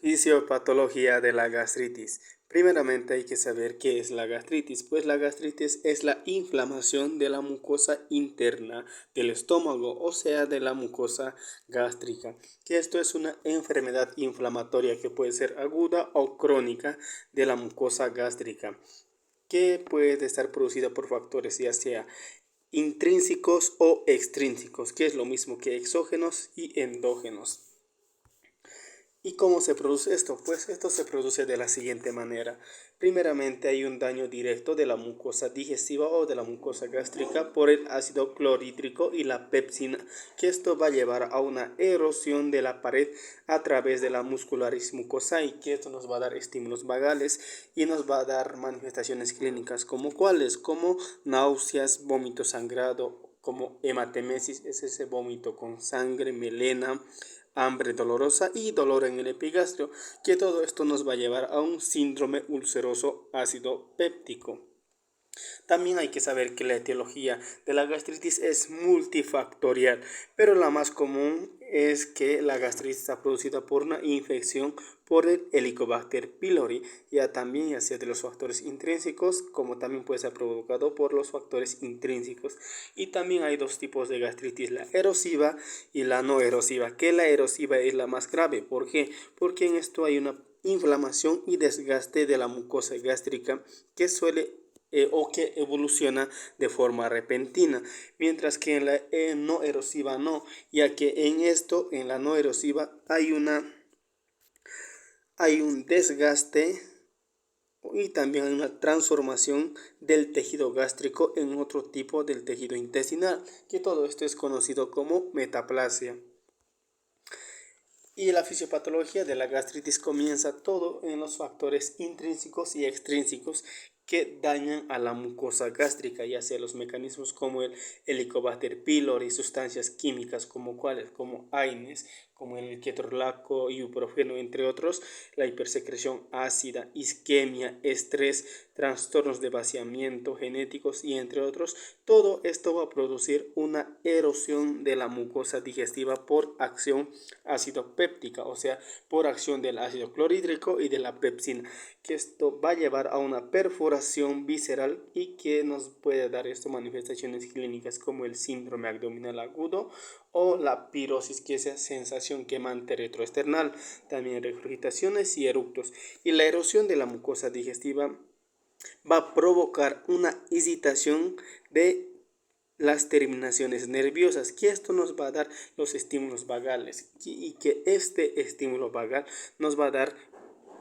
Fisiopatología de la gastritis. Primeramente hay que saber qué es la gastritis, pues la gastritis es la inflamación de la mucosa interna del estómago, o sea, de la mucosa gástrica, que esto es una enfermedad inflamatoria que puede ser aguda o crónica de la mucosa gástrica, que puede estar producida por factores ya sea intrínsecos o extrínsecos, que es lo mismo que exógenos y endógenos. ¿Y cómo se produce esto? Pues esto se produce de la siguiente manera. Primeramente hay un daño directo de la mucosa digestiva o de la mucosa gástrica por el ácido clorhídrico y la pepsina, que esto va a llevar a una erosión de la pared a través de la muscularis mucosae, y que esto nos va a dar estímulos vagales y nos va a dar manifestaciones clínicas como cuáles, como náuseas, vómito sangrado, como hematemesis, es ese vómito con sangre, melena, hambre dolorosa y dolor en el epigastrio, que todo esto nos va a llevar a un síndrome ulceroso ácido péptico. También hay que saber que la etiología de la gastritis es multifactorial, pero la más común es que la gastritis está producida por una infección por el Helicobacter pylori, ya sea de los factores intrínsecos, como también puede ser provocado por los factores intrínsecos. Y también hay dos tipos de gastritis, la erosiva y la no erosiva, que la erosiva es la más grave. ¿Por qué? Porque en esto hay una inflamación y desgaste de la mucosa gástrica que suele o que evoluciona de forma repentina, mientras que en la no erosiva no, ya que en la no erosiva hay un desgaste y también hay una transformación del tejido gástrico en otro tipo del tejido intestinal, que todo esto es conocido como metaplasia. Y la fisiopatología de la gastritis comienza todo en los factores intrínsecos y extrínsecos que dañan a la mucosa gástrica, ya sea los mecanismos como el Helicobacter pylori, sustancias químicas como cuáles, como AINES, como el ketorolaco, ibuprofeno, entre otros, la hipersecreción ácida, isquemia, estrés, trastornos de vaciamiento genéticos y entre otros. Todo esto va a producir una erosión de la mucosa digestiva por acción ácido péptica, o sea, por acción del ácido clorhídrico y de la pepsina, que esto va a llevar a una perforación visceral y que nos puede dar esto manifestaciones clínicas como el síndrome abdominal agudo o la pirosis, que es esa sensación quemante retroesternal, también regurgitaciones y eructos. Y la erosión de la mucosa digestiva va a provocar una excitación de las terminaciones nerviosas, que esto nos va a dar los estímulos vagales y que este estímulo vagal nos va a dar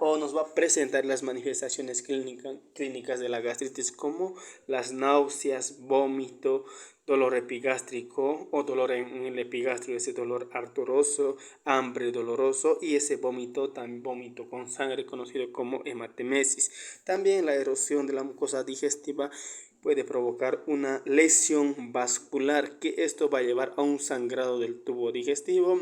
o nos va a presentar las manifestaciones clínicas de la gastritis como las náuseas, vómito, dolor epigástrico o dolor en el epigastrio, ese dolor ardoroso, hambre doloroso y ese vómito, también vómito con sangre conocido como hematemesis. También la erosión de la mucosa digestiva puede provocar una lesión vascular, que esto va a llevar a un sangrado del tubo digestivo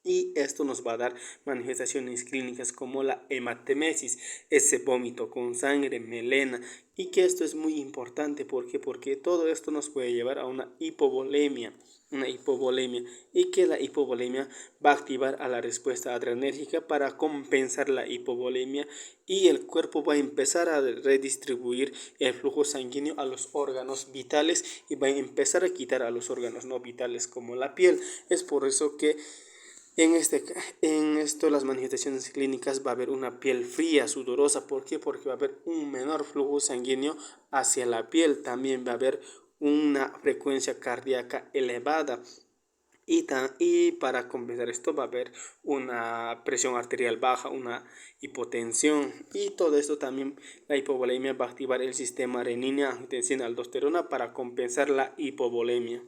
y esto nos va a dar manifestaciones clínicas como la hematemesis, ese vómito con sangre, melena, y que esto es muy importante porque todo esto nos puede llevar a una hipovolemia, y que la hipovolemia va a activar a la respuesta adrenérgica para compensar la hipovolemia, y el cuerpo va a empezar a redistribuir el flujo sanguíneo a los órganos vitales y va a empezar a quitar a los órganos no vitales como la piel. Es por eso que en esto las manifestaciones clínicas va a haber una piel fría, sudorosa. ¿Por qué? Porque va a haber un menor flujo sanguíneo hacia la piel. También va a haber una frecuencia cardíaca elevada. Y para compensar esto va a haber una presión arterial baja, una hipotensión. Y todo esto también, la hipovolemia va a activar el sistema renina-angiotensina-aldosterona para compensar la hipovolemia.